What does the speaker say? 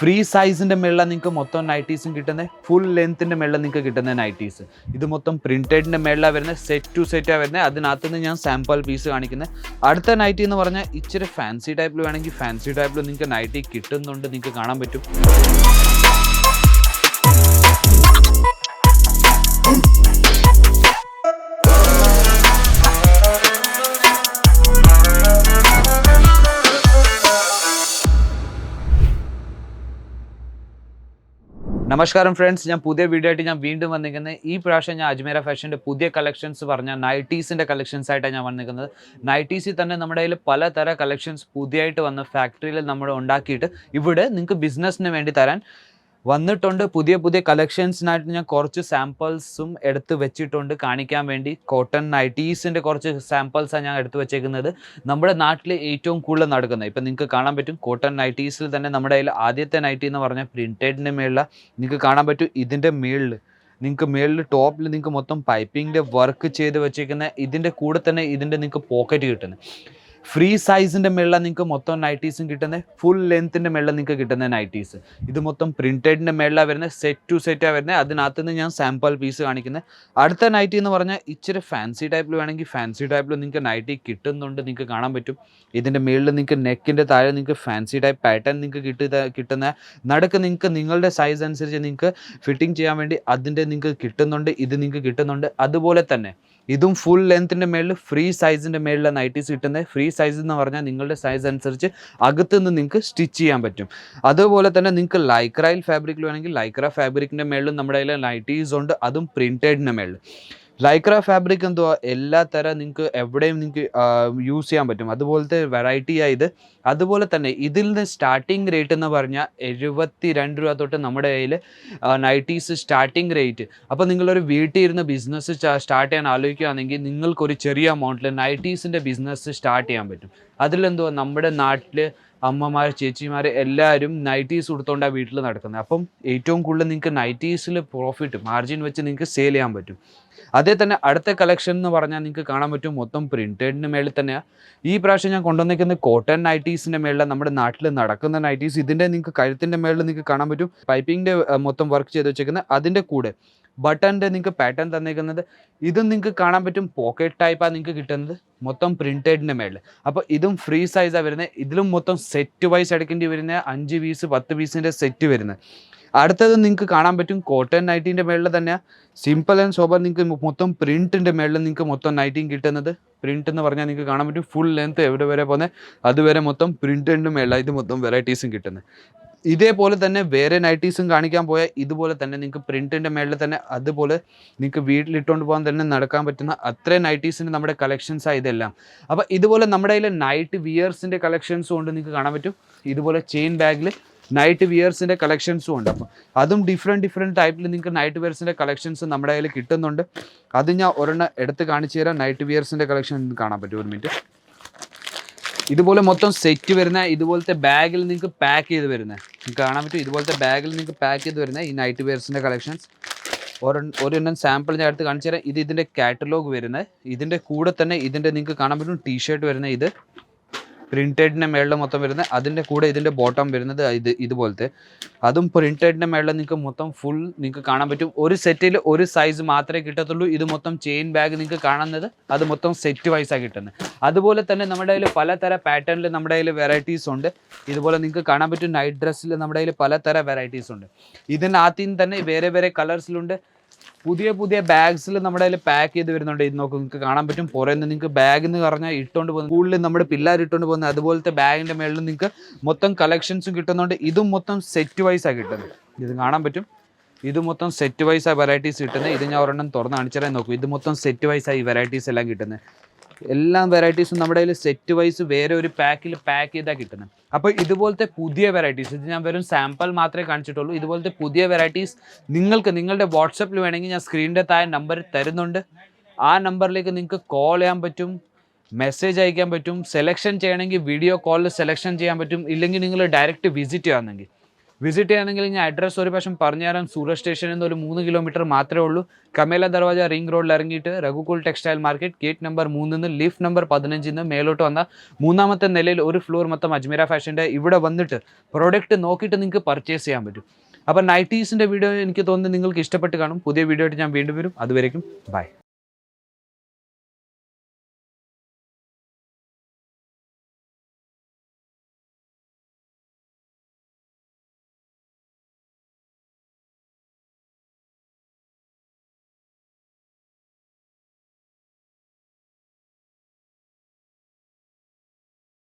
Free സൈസിൻ്റെ മേളിൽ നിങ്ങൾക്ക് മൊത്തം നൈറ്റീസും കിട്ടുന്നത്, ഫുൾ ലെങ്ത്തിൻ്റെ മേളിൽ നിങ്ങൾക്ക് കിട്ടുന്ന നൈറ്റീസ്. ഇത് മൊത്തം പ്രിൻറ്റഡിൻ്റെ മേളിലാണ് വരുന്നത്, സെറ്റ് ടു സെറ്റാണ് വരുന്നത്. അതിനകത്തുനിന്ന് ഞാൻ സാമ്പിൾ പീസ് കാണിക്കുന്നത്. അടുത്ത നൈറ്റി എന്ന് പറഞ്ഞാൽ ഇച്ചിരി ഫാൻസി ടൈപ്പിൽ വേണമെങ്കിൽ ഫാൻസി ടൈപ്പിൽ നിങ്ങൾക്ക് നൈറ്റി കിട്ടുന്നുണ്ട്, നിങ്ങൾക്ക് കാണാൻ പറ്റും. നമസ്കാരം ഫ്രണ്ട്സ്, ഞാൻ പുതിയ വീഡിയോ ആയിട്ട് ഞാൻ വീണ്ടും വന്നിരിക്കുന്നത്. ഈ പ്രാവശ്യം ഞാൻ അജ്മീര ഫാഷൻ്റെ പുതിയ കളക്ഷൻസ് പറഞ്ഞ നൈറ്റീസിൻ്റെ കളക്ഷൻസ് ആയിട്ടാണ് ഞാൻ വന്നിരിക്കുന്നത്. നൈറ്റീസിൽ തന്നെ നമ്മുടെ കയ്യിൽ പലതരം കളക്ഷൻസ് പുതിയതായിട്ട് വന്ന ഫാക്ടറിയിൽ നമ്മൾ ഉണ്ടാക്കിയിട്ട് ഇവിടെ നിങ്ങൾക്ക് ബിസിനസ്സിന് വേണ്ടി തരാൻ വന്നിട്ടുണ്ട്. പുതിയ പുതിയ കളക്ഷൻസിനായിട്ട് ഞാൻ കുറച്ച് സാമ്പിൾസും എടുത്ത് വെച്ചിട്ടുണ്ട് കാണിക്കാൻ വേണ്ടി. കോട്ടൺ നൈറ്റീസിൻ്റെ കുറച്ച് സാമ്പിൾസാണ് ഞാൻ എടുത്ത് വെച്ചേക്കുന്നത്. നമ്മുടെ നാട്ടിൽ ഏറ്റവും കൂടുതൽ നടക്കുന്നത് ഇപ്പം നിങ്ങൾക്ക് കാണാൻ പറ്റും. കോട്ടൺ നൈറ്റീസിൽ തന്നെ നമ്മുടെ കയ്യിൽ ആദ്യത്തെ നൈറ്റി എന്ന് പറഞ്ഞാൽ പ്രിൻറ്റഡിൻ്റെ മേളിൽ നിങ്ങൾക്ക് കാണാൻ പറ്റും. ഇതിൻ്റെ മേളിൽ നിങ്ങൾക്ക് ടോപ്പിൽ നിങ്ങൾക്ക് മൊത്തം പൈപ്പിങ്ങിൻ്റെ വർക്ക് ചെയ്ത് വെച്ചേക്കുന്ന, ഇതിൻ്റെ കൂടെ തന്നെ ഇതിൻ്റെ നിങ്ങൾക്ക് പോക്കറ്റ് കിട്ടുന്നത്. ഫ്രീ സൈസിൻ്റെ മേളിലാണ് നിങ്ങൾക്ക് മൊത്തം നൈറ്റീസും കിട്ടുന്നത്, ഫുൾ ലെങ്ത്തിൻ്റെ മേളിൽ നിങ്ങൾക്ക് കിട്ടുന്ന നൈറ്റീസ്. ഇത് മൊത്തം പ്രിൻറ്റഡിൻ്റെ മേളിലാണ് വരുന്നത്, സെറ്റ് ടു സെറ്റാണ് വരുന്നത്. അതിനകത്തുനിന്ന് ഞാൻ സാമ്പിൾ പീസ് കാണിക്കുന്നത്. അടുത്ത നൈറ്റി എന്ന് പറഞ്ഞാൽ ഇച്ചിരി ഫാൻസി ടൈപ്പിൽ വേണമെങ്കിൽ ഫാൻസി ടൈപ്പിൽ നിങ്ങൾക്ക് നൈറ്റി കിട്ടുന്നുണ്ട്, നിങ്ങൾക്ക് കാണാൻ പറ്റും. ഇതിൻ്റെ മേളിൽ നിങ്ങൾക്ക് നെക്കിൻ്റെ താഴെ നിങ്ങൾക്ക് ഫാൻസി ടൈപ്പ് പാറ്റേൺ നിങ്ങൾക്ക് കിട്ടുന്ന നടുക്ക് നിങ്ങൾക്ക് നിങ്ങളുടെ സൈസ് അനുസരിച്ച് നിങ്ങൾക്ക് ഫിറ്റിംഗ് ചെയ്യാൻ വേണ്ടി അതിൻ്റെ നിങ്ങൾക്ക് കിട്ടുന്നുണ്ട്, ഇത് നിങ്ങൾക്ക് കിട്ടുന്നുണ്ട്. അതുപോലെ തന്നെ ഇതും ഫുൾ ലെങ്ത്തിൻ്റെ മേളിൽ ഫ്രീ സൈസിൻ്റെ മേളിലാണ് നൈറ്റീസ് കിട്ടുന്നത്. ഫ്രീ സൈസ് എന്ന് പറഞ്ഞാൽ നിങ്ങളുടെ സൈസ് അനുസരിച്ച് അകത്തുനിന്ന് നിങ്ങൾക്ക് സ്റ്റിച്ച് ചെയ്യാൻ പറ്റും. അതുപോലെ തന്നെ നിങ്ങൾക്ക് ലൈക്രയിൽ ഫാബ്രിക്കിൽ വേണമെങ്കിൽ ലൈക്ര ഫാബ്രിക്കിൻ്റെ മേളിലും നമ്മുടെ കയ്യിൽ നൈറ്റീസ് ഉണ്ട്, അതും പ്രിൻറ്റഡിൻ്റെ മേളിൽ. ലൈക്ര ഫാബ്രിക് എന്തുവാ, എല്ലാ തരം നിങ്ങൾക്ക് എവിടെയും നിങ്ങൾക്ക് യൂസ് ചെയ്യാൻ പറ്റും, അതുപോലത്തെ വെറൈറ്റിയാണ് ഇത്. അതുപോലെ തന്നെ ഇതിൽ നിന്ന് സ്റ്റാർട്ടിങ് റേറ്റ് എന്ന് പറഞ്ഞാൽ 72 രൂപ തൊട്ട് നമ്മുടെ കയ്യിൽ നൈറ്റീസ് സ്റ്റാർട്ടിങ് റേറ്റ്. അപ്പോൾ നിങ്ങളൊരു വീട്ടിൽ ഇരുന്ന് ബിസിനസ് സ്റ്റാർട്ട് ചെയ്യാൻ ആലോചിക്കുകയാണെങ്കിൽ നിങ്ങൾക്കൊരു ചെറിയ എമൗണ്ടിൽ നൈറ്റീസിൻ്റെ ബിസിനസ് സ്റ്റാർട്ട് ചെയ്യാൻ പറ്റും. അതിലെന്തുവാ, നമ്മുടെ നാട്ടിൽ അമ്മമാർ ചേച്ചിമാർ എല്ലാവരും നൈറ്റീസ് കൊടുത്തോണ്ടാണ് വീട്ടിൽ നടക്കുന്നത്. അപ്പം ഏറ്റവും കൂടുതൽ നിങ്ങൾക്ക് നൈറ്റീസിൽ പ്രോഫിറ്റ് മാർജിൻ വെച്ച് നിങ്ങൾക്ക് സെയിൽ ചെയ്യാൻ പറ്റും. അതേ തന്നെ അടുത്ത കളക്ഷൻ എന്ന് പറഞ്ഞാൽ നിങ്ങൾക്ക് കാണാൻ പറ്റും മൊത്തം പ്രിൻറ്റഡിന് മേളിൽ തന്നെയാണ്. ഈ പ്രാവശ്യം ഞാൻ കൊണ്ടുവന്നിരിക്കുന്നത് കോട്ടൺ നൈറ്റീസിൻ്റെ മേളിൽ നമ്മുടെ നാട്ടിൽ നടക്കുന്ന നൈറ്റീസ്. ഇതിൻ്റെ നിങ്ങൾക്ക് കഴുത്തിൻ്റെ മേളിൽ നിങ്ങൾക്ക് കാണാൻ പറ്റും പൈപ്പിങ്ങിൻ്റെ മൊത്തം വർക്ക് ചെയ്ത് വെച്ചേക്കുന്നത്. അതിൻ്റെ കൂടെ ബട്ടൻ്റെ നിങ്ങൾക്ക് പാറ്റേൺ തന്നേക്കുന്നത്. ഇതും നിങ്ങൾക്ക് കാണാൻ പറ്റും പോക്കറ്റ് ടൈപ്പാണ് നിങ്ങൾക്ക് കിട്ടുന്നത്, മൊത്തം പ്രിൻറ്റഡിൻ്റെ മേളിൽ. അപ്പോൾ ഇതും ഫ്രീ സൈസാണ് വരുന്നത്. ഇതിലും മൊത്തം സെറ്റ് വൈസ് എടുക്കേണ്ടി വരുന്നത് 5 പീസ് 10 പീസിൻ്റെ സെറ്റ് വരുന്നത്. അടുത്തത് നിങ്ങൾക്ക് കാണാൻ പറ്റും കോട്ടൺ നൈറ്റീൻ്റെ മേളിൽ തന്നെ സിമ്പിൾ ആൻഡ് സോബർ നിങ്ങൾക്ക് മൊത്തം പ്രിൻറ്റിൻ്റെ മേളിൽ നിങ്ങൾക്ക് മൊത്തം നൈറ്റിയും കിട്ടുന്നത്. പ്രിൻറ്റ് എന്ന് പറഞ്ഞാൽ നിങ്ങൾക്ക് കാണാൻ പറ്റും ഫുൾ ലെങ്ത്ത് എവിടെ വരെ പോകുന്നത് അതുവരെ മൊത്തം പ്രിൻറ്റിൻ്റെ മേളിലാണ് ഇത് മൊത്തം വെറൈറ്റീസും കിട്ടുന്നത്. ഇതേപോലെ തന്നെ വേറെ നൈറ്റീസും കാണിക്കാൻ പോയാൽ ഇതുപോലെ തന്നെ നിങ്ങൾക്ക് പ്രിൻറ്റിൻ്റെ മേളിൽ തന്നെ അതുപോലെ നിങ്ങൾക്ക് വീട്ടിലിട്ടുകൊണ്ട് പോകാൻ തന്നെ നടക്കാൻ പറ്റുന്ന അത്രയും നൈറ്റീസിൻ്റെ നമ്മുടെ കളക്ഷൻസാണ് ഇതെല്ലാം. അപ്പോൾ ഇതുപോലെ നമ്മുടെ കയ്യിൽ നൈറ്റ് വിയേഴ്സിൻ്റെ കളക്ഷൻസും ഉണ്ട്, നിങ്ങൾക്ക് കാണാൻ പറ്റും. ഇതുപോലെ ചെയിൻ ബാഗിൽ നൈറ്റ് വിയേഴ്സിൻ്റെ കളക്ഷൻസും ഉണ്ട്. അപ്പം അതും ഡിഫറെൻറ്റ് ടൈപ്പിൽ നിങ്ങൾക്ക് നൈറ്റ് വിയേഴ്സിൻ്റെ കളക്ഷൻസ് നമ്മുടെ കയ്യിൽ കിട്ടുന്നുണ്ട്. അത് ഞാൻ ഒരെണ്ണം എടുത്ത് കാണിച്ചു തരാം. നൈറ്റ് വിയേഴ്സിൻ്റെ കളക്ഷൻ കാണാൻ പറ്റും, ഒരു മിനിറ്റ്. ഇതുപോലെ മൊത്തം സെറ്റ് വരുന്ന ഇതുപോലത്തെ ബാഗിൽ നിങ്ങൾക്ക് പാക്ക് ചെയ്ത് വരുന്നത് നിങ്ങൾക്ക് കാണാൻ പറ്റും. ഇതുപോലത്തെ ബാഗിൽ നിങ്ങൾക്ക് പാക്ക് ചെയ്ത് വരുന്നത് ഈ നൈറ്റ് വെയർസിൻ്റെ കളക്ഷൻസ് ഒരെണ്ണം സാമ്പിൾ ഞാൻ എടുത്ത് കാണിച്ചു തരാം. ഇത് ഇതിൻ്റെ കാറ്റലോഗ് വരുന്നത്. ഇതിൻ്റെ കൂടെ തന്നെ ഇതിൻ്റെ നിങ്ങൾക്ക് കാണാൻ പറ്റും ടീഷർട്ട് വരുന്നത്. ഇത് പ്രിൻറ്റഡിൻ്റെ മേളിൽ മൊത്തം വരുന്നത്. അതിൻ്റെ കൂടെ ഇതിൻ്റെ ബോട്ടം വരുന്നത് ഇതുപോലത്തെ, അതും പ്രിൻറ്റഡിൻ്റെ മേളിൽ നിങ്ങൾക്ക് മൊത്തം ഫുൾ നിങ്ങൾക്ക് കാണാൻ പറ്റും. ഒരു സെറ്റിൽ ഒരു സൈസ് മാത്രമേ കിട്ടത്തുള്ളൂ. ഇത് മൊത്തം ചെയിൻ ബാഗ് നിങ്ങൾക്ക് കാണുന്നത് അത് മൊത്തം സെറ്റ് വൈസാണ് കിട്ടുന്നത്. അതുപോലെ തന്നെ നമ്മുടെ കയ്യിൽ പലതരം പാറ്റേണിൽ നമ്മുടെ കയ്യിൽ വെറൈറ്റീസ് ഉണ്ട്. ഇതുപോലെ നിങ്ങൾക്ക് കാണാൻ പറ്റും നൈറ്റ് ഡ്രസ്സിൽ നമ്മുടെ കയ്യിൽ പലതരം വെറൈറ്റീസ് ഉണ്ട്. ഇതിനകത്തും തന്നെ വേറെ വേറെ കളേഴ്സിലുണ്ട്. പുതിയ ബാഗ്സിൽ നമ്മുടെ കയ്യിൽ പാക്ക് ചെയ്ത് വരുന്നുണ്ട്. ഇത് നോക്കും, നിങ്ങൾക്ക് കാണാൻ പറ്റും. പുറമെ നിങ്ങൾക്ക് ബാഗ് എന്ന് പറഞ്ഞാൽ ഇട്ടുകൊണ്ട് പോകുന്നത് സ്കൂളിൽ നമ്മുടെ പിള്ളേർ ഇട്ടുകൊണ്ട് പോകുന്നത് അതുപോലത്തെ ബാഗിൻ്റെ മേളിൽ നിങ്ങൾക്ക് മൊത്തം കളക്ഷൻസും കിട്ടുന്നുണ്ട്. ഇതും മൊത്തം സെറ്റ് വൈസാണ് കിട്ടുന്നത്. ഇത് കാണാൻ പറ്റും. ഇത് മൊത്തം സെറ്റ് വൈസാണ് വെറൈറ്റീസ് കിട്ടുന്നത്. ഇത് ഞാൻ ഒരെണ്ണം തുറന്ന് കാണിച്ചാൽ നോക്കും. ഇത് മൊത്തം സെറ്റ് വൈസാണ് ഈ വെറൈറ്റീസ് എല്ലാം കിട്ടുന്നത്. എല്ലാ വെറൈറ്റീസും നമ്മുടെ കയ്യിൽ സെറ്റ് വൈസ് വേറെ ഒരു പാക്കിൽ പാക്ക് ചെയ്താൽ കിട്ടുന്നത്. അപ്പോൾ ഇതുപോലത്തെ പുതിയ വെറൈറ്റീസ്, ഇത് ഞാൻ വെറും സാമ്പിൾ മാത്രമേ കാണിച്ചിട്ടുള്ളൂ. ഇതുപോലത്തെ പുതിയ വെറൈറ്റീസ് നിങ്ങൾക്ക് നിങ്ങളുടെ വാട്സപ്പിൽ വേണമെങ്കിൽ ഞാൻ സ്ക്രീനിൻ്റെ താഴെ നമ്പർ തരുന്നുണ്ട്. ആ നമ്പറിലേക്ക് നിങ്ങൾക്ക് കോൾ ചെയ്യാൻ പറ്റും, മെസ്സേജ് അയക്കാൻ പറ്റും. സെലക്ഷൻ ചെയ്യണമെങ്കിൽ വീഡിയോ കോളിൽ സെലക്ഷൻ ചെയ്യാൻ പറ്റും. ഇല്ലെങ്കിൽ നിങ്ങൾ ഡയറക്റ്റ് വിസിറ്റ് ചെയ്യാമെന്നെങ്കിൽ വിസിറ്റ് ചെയ്യണമെങ്കിൽ ഞാൻ അഡ്രസ്സ് ഒരു പ്രാവശ്യം പറഞ്ഞുതരാം. സൂറത്ത് സ്റ്റേഷനിൽ നിന്ന് ഒരു 3 കിലോമീറ്റർ മാത്രമേ ഉള്ളൂ. കമേല ദർവാജ റിംഗ് റോഡിൽ ഇറങ്ങിയിട്ട് Raghukul textile market gate number 3 നിന്ന് ലിഫ്റ്റ് നമ്പർ 15 മേലോട്ട് വന്ന 3ാമത്തെ നിലയിൽ ഒരു ഫ്ലോർ മൊത്തം അജ്മീര ഫാഷൻ്റെ. ഇവിടെ വന്നിട്ട് പ്രോഡക്റ്റ് നോക്കിയിട്ട് നിങ്ങൾക്ക് പർച്ചേസ് ചെയ്യാൻ പറ്റും. അപ്പോൾ നൈറ്റീസിൻ്റെ വീഡിയോ എനിക്ക് തോന്നുന്നു നിങ്ങൾക്ക് ഇഷ്ടപ്പെട്ട് കാണും. പുതിയ വീഡിയോ ആയിട്ട് ഞാൻ വീണ്ടും വരും. അതുവരേക്കും ബൈ.